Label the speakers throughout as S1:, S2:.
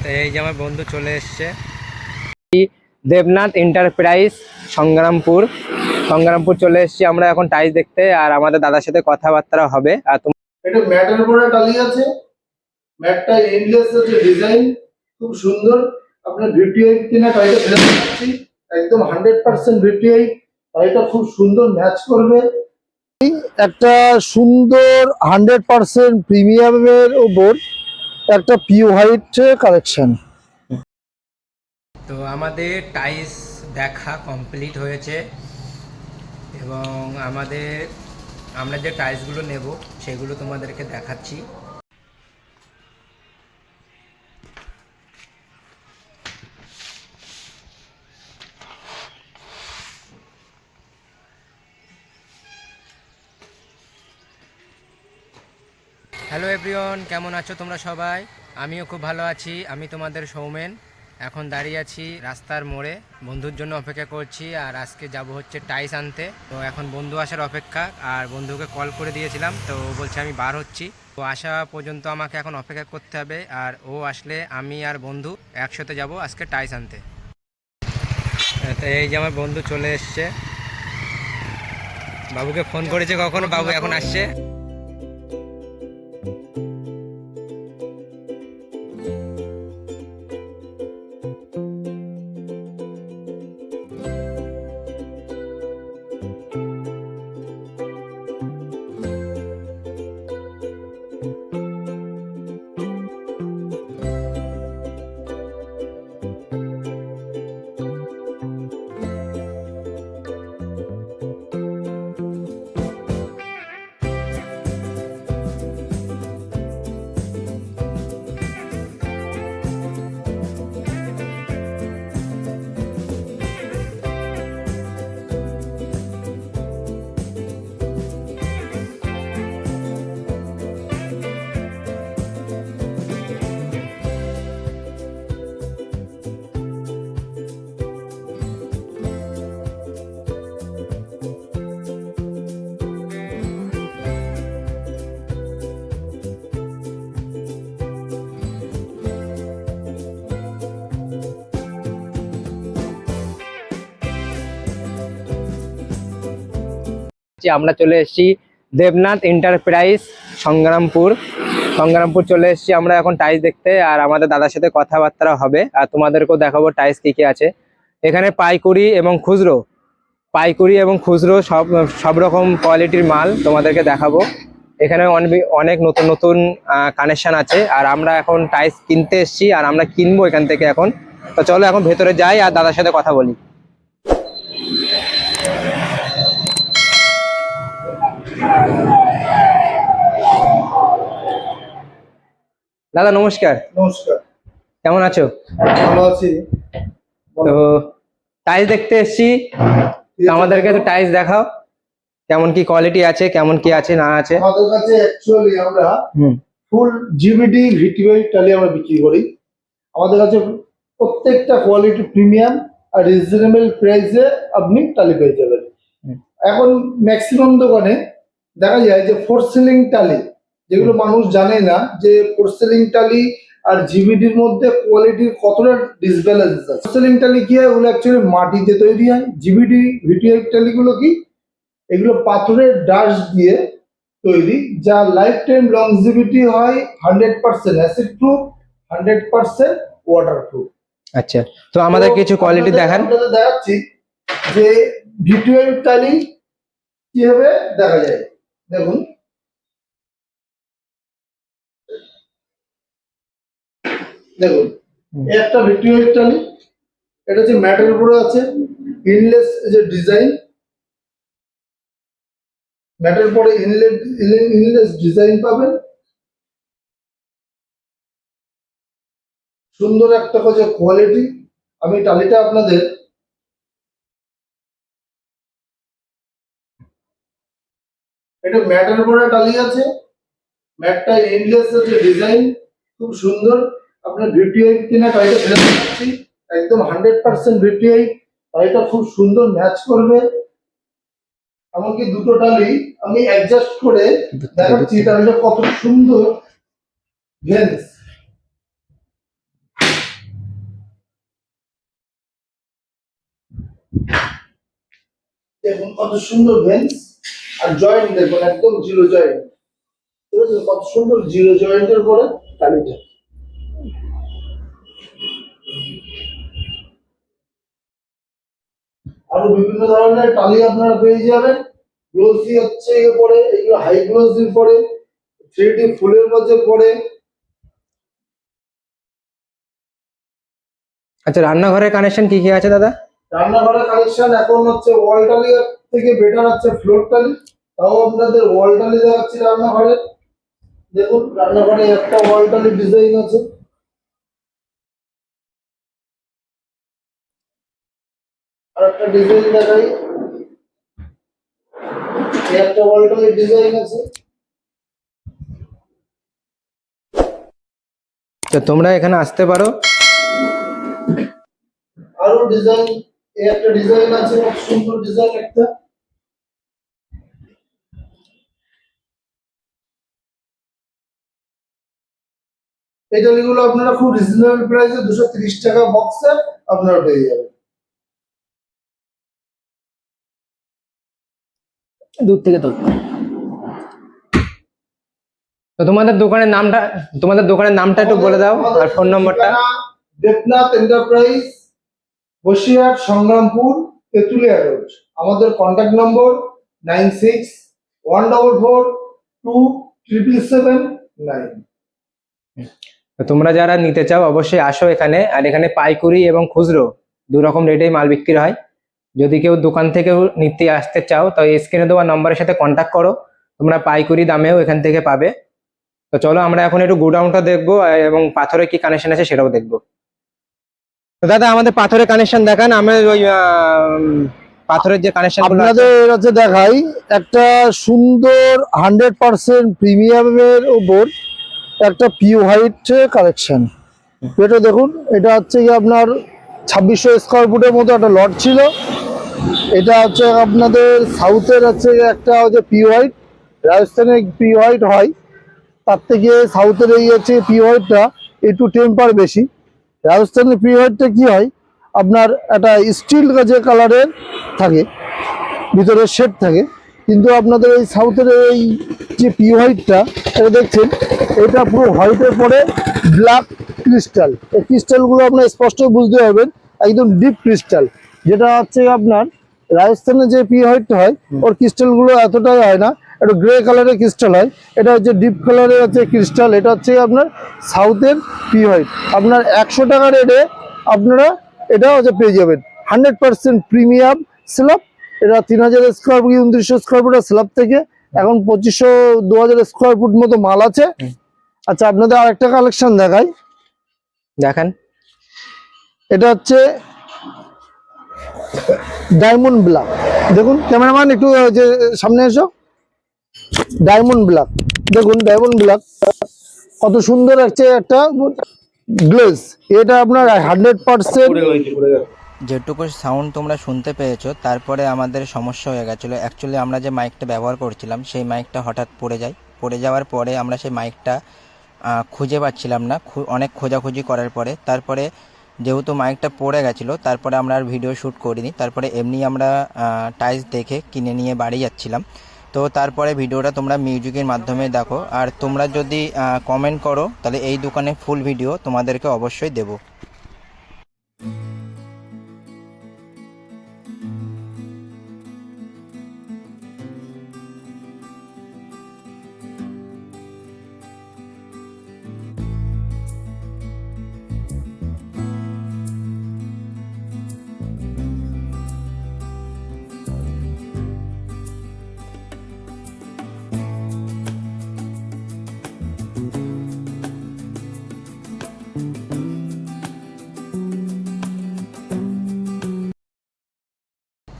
S1: তো এই যে আমার বন্ধু চলে এসছে দেবনাথ এন্টারপ্রাইজ সংগ্রামপুর চলে এসেছি আমরা এখন টাইলস দেখতে। আর আমাদের দাদার সাথে কথাবার্তা হবে। আর
S2: এটা ম্যাটের উপরে টালি আছে, ম্যাটটা এন্ডলেস আছে, ডিজাইন খুব সুন্দর। আপনার ভিটিআই কিনা টাইলটা ফেলে দিচ্ছি, একদম 100% ভিটিআই। টাইলটা খুব সুন্দর ম্যাচ করবে। একটা সুন্দর 100% প্রিমিয়ামের উপর একটা পিও হোয়াইট কালেকশন।
S1: তো আমাদের টাইলস দেখা কমপ্লিট হয়েছে এবং আমরা যে টাইলসগুলো নেব সেগুলো তোমাদেরকে দেখাচ্ছি। হ্যালো এভরিওয়ান, কেমন আছো তোমরা সবাই? আমিও খুব ভালো আছি। আমি তোমাদের সৌমেন। এখন দাঁড়িয়ে আছি রাস্তার মোড়ে, বন্ধুর জন্য অপেক্ষা করছি। আর আজকে যাব হচ্ছে টাইলস আনতে। তো এখন বন্ধু আসার অপেক্ষা। আর বন্ধুকে কল করে দিয়েছিলাম, তো বলছে আমি বার হচ্ছি। তো আসা পর্যন্ত আমাকে এখন অপেক্ষা করতে হবে। আর ও আসলে আমি আর বন্ধু একসাথে যাব আজকে টাইলস আনতে। তো এই যে আমার বন্ধু চলে এসছে। বাবুকে ফোন করেছে কখনো, বাবু এখন আসছে। আমরা চলে এসেছি দেবনাথ এন্টারপ্রাইজ সংগ্রামপুর চলে এসেছি আমরা এখন টাইলস দেখতে। আর আমাদের দাদার সাথে কথাবার্তা হবে। আর তোমাদেরকেও দেখাবো টাইলস কি কি আছে এখানে। পাইকারি এবং খুচরো সব রকম কোয়ালিটির মাল তোমাদেরকে দেখাবো। এখানে অনেক নতুন নতুন কানেকশন আছে। আর আমরা এখন টাইলস কিনতে এসেছি, আর আমরা কিনবো এখান থেকে এখন। তো চলো এখন ভেতরে যাই আর দাদার সাথে কথা বলি। দাদা নমস্কার।
S2: নমস্কার,
S1: কেমন আছো?
S2: ভালো আছি।
S1: তো টাইলস দেখতে এসেছি, আমাদেরকে তো টাইলস দেখাও, কেমন কি কোয়ালিটি আছে, কেমন কি আছে না আছে।
S2: আমাদের কাছে অ্যাকচুয়ালি আমরা ফুল জিবিডি ভিটিআই টালি আমরা বিক্রি করি। আমাদের কাছে প্রত্যেকটা কোয়ালিটি প্রিমিয়াম আর রিজনেবল প্রাইসে আপনি টালি পেয়ে যাবেন। এখন ম্যাক্সিমাম দোকানে দেখা যায় যে ফোর সিলিং টালি, যেগুলো মানুষ জানে না যে ফোর সিলিং টালি আর জিবিডির মধ্যে কোয়ালিটির কতটা ডিসব্যালেন্স আছে। ফোর সিলিং টালি কি হয়, ওগুলো অ্যাকচুয়ালি মাটিতে তৈরি হয়। জিবিডি ভিটিআই টালিগুলো কি, এগুলো পাথরের ডাস্ট দিয়ে তৈরি, যা লাইফ টাইম লংজিভিটি হয় 100% অ্যাসিড প্রুফ, 100% ওয়াটার প্রুফ।
S1: আচ্ছা, তো আমাদের কিছু কোয়ালিটি দেখান।
S2: আপনাদের দেখাচ্ছি যে ভিটিআই টালি কিভাবে দেখা যায়। দেখুন, একটা ভিটিআই টালি, এটা হচ্ছে ম্যাটের উপরে আছে, ইনলেস যে ডিজাইন, ম্যাটের পরে ইনলেস ডিজাইন পাবেন। সুন্দর একটা হচ্ছে কোয়ালিটি। আমি টালিটা আপনাদের এটা ম্যাটের উপরে টালি আছে, ম্যাটটা ইনলেস আছে, ডিজাইন খুব সুন্দর। আপনার ভিটিআই কিনা টালিটা ফেলে দিচ্ছি, একদম 100% ভিটিআই। টালিটা খুব সুন্দর ম্যাচ করবে। এমনকি দুটো টালি আমি অ্যাডজাস্ট করে দেখাচ্ছি টালিটা কত সুন্দর ভেন্স। দেখুন কত সুন্দর ভেন্স, আর জয়েন্ট দেখুন একদম জিরো জয়েন্ট, ঠিক আছে? কত সুন্দর জিরো জয়েন্টের পরে টালিটা। আরো বিভিন্ন ধরনের টালি আপনারা পেয়ে যাবেন। গ্লোসি হচ্ছে এর পরে, এগুলো হাই গ্লোসির পরে, 3D ফুলের মধ্যে পরে।
S1: আচ্ছা, রান্নাঘরের কানেকশন কি কি আছে দাদা?
S2: রান্নাঘরের কালেকশন এখন হচ্ছে ওয়াল টালি থেকে বেটার হচ্ছে ফ্লোর টালি। তাও আপনাদের ওয়াল টালি দেখাচ্ছি রান্নাঘরে। দেখুন রান্নাঘরে একটা ওয়াল টালি ডিজাইন আছে, আর একটা ডিজাইন দেখাই, এই একটা ওয়াল টালি ডিজাইন আছে।
S1: তো তোমরা এখানে আসতে পারো।
S2: আরো ডিজাইন, এই একটা ডিজাইন আছে, খুব সুন্দর ডিজাইন একটা। এই টালিগুলো আপনারা খুব রিজনেবল প্রাইসে 230 টাকা বক্সে আপনারা পেয়ে যাবেন।
S1: দূর থেকে তো তোমাদের দোকানের নামটা একটু বলে দাও, আর ফোন নম্বরটা।
S2: Debnath enterprise, Basirhat, Sangrampur, Tentulia road. আমাদের কন্ট্যাক্ট নম্বর 9614427779।
S1: তো তোমরা যারা নিতে চাও অবশ্যই আসো এখানে। আর এখানে পাইকারি এবং খুচরো দু রকম রেটেই মাল বিক্রি হয়। যদি কেউ দোকান থেকেও নিতে আসতে চাও তো স্ক্রিনে দেওয়া নম্বরের সাথে কন্ট্যাক্ট করো, তোমরা পাইকারি দামেও এখান থেকে পাবে। তো চলো আমরা এখন একটু গোডাউনটা দেখবো, এবং পাথরের কি কানেকশন আছে সেটাও দেখবো। তো দাদা আমাদের পাথরের কানেকশন দেখান। আমরা ওই পাথরের যে কানেকশন
S2: আপনাদের হচ্ছে দেখাই একটা সুন্দর 100% প্রিমিয়ামের উপর একটা পিউ হোয়াইট কালেকশন। এটা দেখুন, এটা হচ্ছে কি আপনার 2600 স্কোয়ার ফুটের মতো একটা লট ছিল। এটা হচ্ছে আপনাদের সাউথের হচ্ছে একটা হচ্ছে পিউ হোয়াইট, রাজস্থানের পিউ হোয়াইট হয়, তার থেকে সাউথের এই হচ্ছে পিউ হোয়াইটটা একটু টেম্পার বেশি। রাজস্থানের পিউ হোয়াইটটা কি হয় আপনার একটা স্টিল যে কালারের থাকে, ভিতরে শেড থাকে, কিন্তু আপনাদের এই সাউথের এই যে পিউ হোয়াইটটা এটা দেখছেন, এটা পুরো হোয়াইটের পরে ব্ল্যাক ক্রিস্টাল। এই ক্রিস্টালগুলো আপনার স্পষ্ট বুঝতে পারবেন, একদম ডিপ ক্রিস্টাল। যেটা হচ্ছে আপনার রাজস্থানের যে পিউ হোয়াইটটা হয় ওর ক্রিস্টালগুলো এতটাই হয় না, একটু গ্রে কালারের ক্রিস্টাল হয়। এটা হচ্ছে ডিপ কালারের হচ্ছে ক্রিস্টাল। এটা হচ্ছে আপনার সাউথের পিউ হোয়াইট। আপনার 100 টাকা রেটে আপনারা এটা হচ্ছে পেয়ে যাবেন 100% প্রিমিয়াম স্ল্যাব। এটা 3000 স্কোয়ার ফুট, 2900 স্কোয়ার ফুটের স্ল্যাব থেকে এখন 2500-2000 স্কোয়ার ফুট মতো মাল আছে। আচ্ছা আপনাদের আরেকটা কালেকশন দেখাই,
S1: দেখান।
S2: এটা হচ্ছে ডায়মন্ড ব্ল্যাক। দেখুন ক্যামেরাম্যান একটু যে সামনে এসো, ডায়মন্ড ব্ল্যাক। দেখুন ডায়মন্ড ব্ল্যাক কত সুন্দর হচ্ছে একটা গ্লেজ। এটা আপনার 100%।
S3: যেটুকু সাউন্ড তোমরা শুনতে পেয়েছো, তারপরে আমাদের সমস্যা হয়ে গেছিলো। অ্যাকচুয়ালি আমরা যে মাইকটা ব্যবহার করছিলাম সেই মাইকটা হঠাৎ পড়ে যাওয়ার পরে আমরা সেই মাইকটা খুঁজে পাচ্ছিলাম না। অনেক খোঁজাখুঁজি করার পরে তারপরে যেহেতু মাইকটা পড়ে গেছিলো, তারপরে আমরা আর ভিডিও শ্যুট করিনি। তারপরে এমনি আমরা টাইলস দেখে কিনে নিয়ে বাড়ি যাচ্ছিলাম। তো তারপরে ভিডিওটা তোমরা মিউজিকের মাধ্যমে দেখো। আর তোমরা যদি কমেন্ট করো তাহলে এই দোকানে ফুল ভিডিও তোমাদেরকে অবশ্যই দেবো।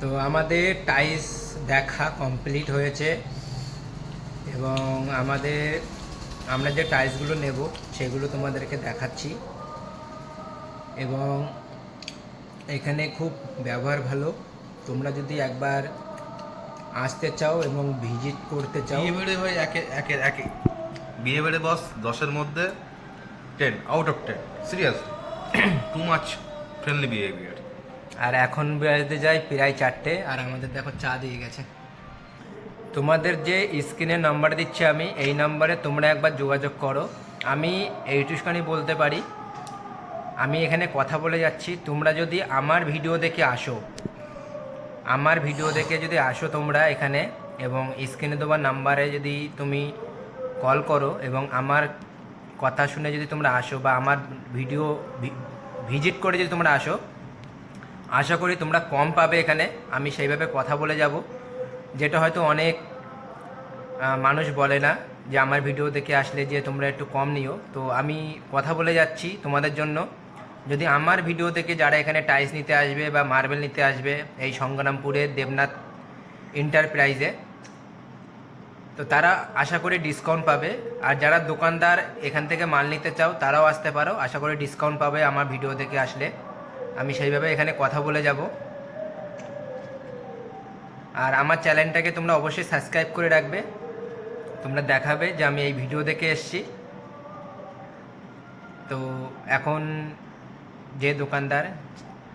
S1: তো আমাদের টাইলস দেখা কমপ্লিট হয়েছে, এবং আমরা যে টাইলসগুলো নেব সেগুলো তোমাদেরকে দেখাচ্ছি। এবং এখানে খুব ব্যবহার ভালো। তোমরা যদি একবার আসতে চাও এবং ভিজিট করতে চাও,
S4: বিয়ে বেড়ে ভাই একে বিয়ে বেড়ে বস 10-এর মধ্যে 10 out of 10 serious too much friendly behaviour.
S1: আর এখন বেজতে যায় প্রায় 4টে, আর আমাদের দেখো চা দিয়ে গেছে। তোমাদের যে স্ক্রিনে নাম্বার দিচ্ছি আমি, এই নাম্বারে তোমরা একবার যোগাযোগ করো। আমি এইটুখানি বলতে পারি, আমি এখানে কথা বলে যাচ্ছি, তোমরা যদি আমার ভিডিও দেখে আসো, আমার ভিডিও দেখে যদি আসো তোমরা এখানে, এবং স্ক্রিনে দেওয়া নাম্বারে যদি তুমি কল করো এবং আমার কথা শুনে যদি তোমরা আসো, বা আমার ভিডিও ভিজিট করে যদি তোমরা আসো, আশা করি তোমরা কম পাবে এখানে। আমি সেইভাবে কথা বলে যাব, যেটা হয়তো অনেক মানুষ বলে না যে আমার ভিডিও দেখে আসলে যে তোমরা একটু কম নিও। তো আমি কথা বলে যাচ্ছি তোমাদের জন্য, যদি আমার ভিডিও থেকে যারা এখানে টাইলস নিতে আসবে বা মার্বেল নিতে আসবে এই সংগ্রামপুরের দেবনাথ এন্টারপ্রাইজে, তো তারা আশা করি ডিসকাউন্ট পাবে। আর যারা দোকানদার এখান থেকে মাল নিতে চাও তারাও আসতে পারো, আশা করি ডিসকাউন্ট পাবে আমার ভিডিও দেখে আসলে। আমি সেইভাবে এখানে কথা বলে যাব। আর আমার চ্যানেলটাকে তোমরা অবশ্যই সাবস্ক্রাইব করে রাখবে, তোমরা দেখাবে যে আমি এই ভিডিও দেখে এসেছি। তো এখন যে দোকানদার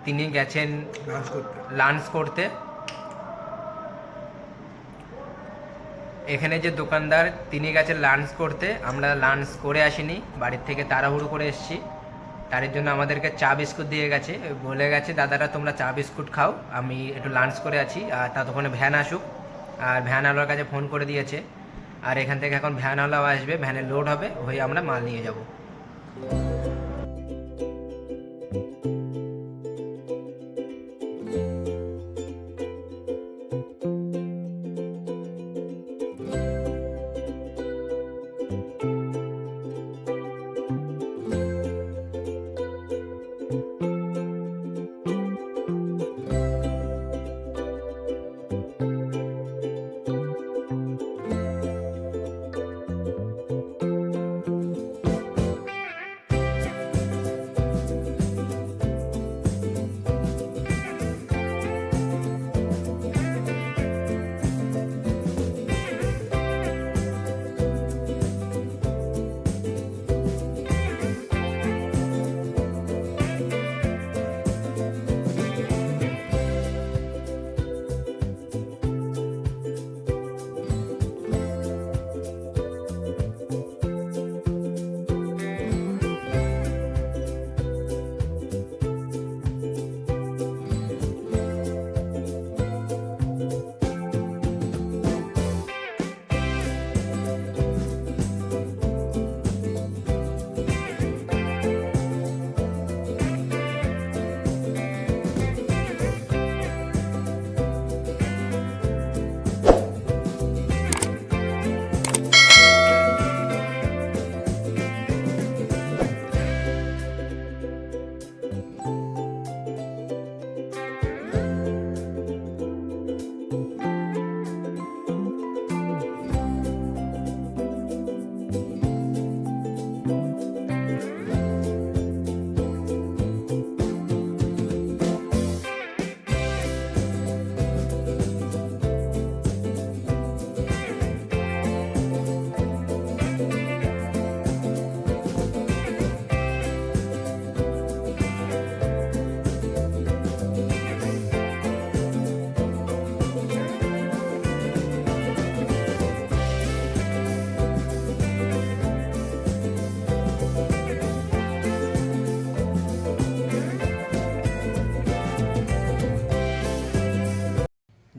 S1: তিনি গেছেন লাঞ্চ করতে, এখানে যে দোকানদার তিনি গেছেন লাঞ্চ করতে, আমরা লাঞ্চ করে আসিনি, বাড়ির থেকে তাড়াহুড়ো করে এসেছি। তার জন্য আমাদেরকে চা বিস্কুট দিয়ে গেছে, বলে গেছে দাদারা তোমরা চা বিস্কুট খাও, আমি একটু লাঞ্চ করে আছি। আর ততক্ষণে ভ্যান আসুক, আর ভ্যানওয়ালার কাছে ফোন করে দিয়েছে। আর এখান থেকে এখন ভ্যানওয়ালাও আসবে, ভ্যানে লোড হবে, হয়ে আমরা মাল নিয়ে যাব।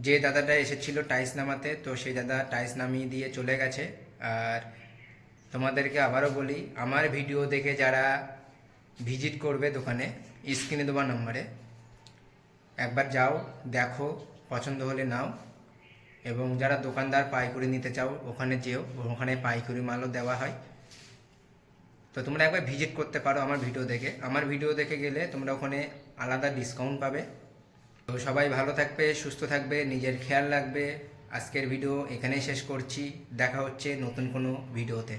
S1: যে দাদাটা এসেছিল টাইলস নামাতে, তো সেই দাদা টাইলস নামিয়ে দিয়ে চলে গেছে। আর তোমাদেরকে আবারও বলি, আমার ভিডিও দেখে যারা ভিজিট করবে দোকানে, স্ক্রিনে দেওয়া নম্বরে একবার যাও, দেখো, পছন্দ হলে নাও। এবং যারা দোকানদার পাইকারি নিতে চাও ওখানে যেও, ওখানে পাইকারি মালও দেওয়া হয়। তো তোমরা একবার ভিজিট করতে পারো আমার ভিডিও দেখে। আমার ভিডিও দেখে গেলে তোমরা ওখানে আলাদা ডিসকাউন্ট পাবে। তো সবাই ভালো থাকবে, সুস্থ থাকবে, নিজের খেয়াল রাখবে। আজকের ভিডিও এখানেই শেষ করছি, দেখা হচ্ছে নতুন কোনো ভিডিওতে।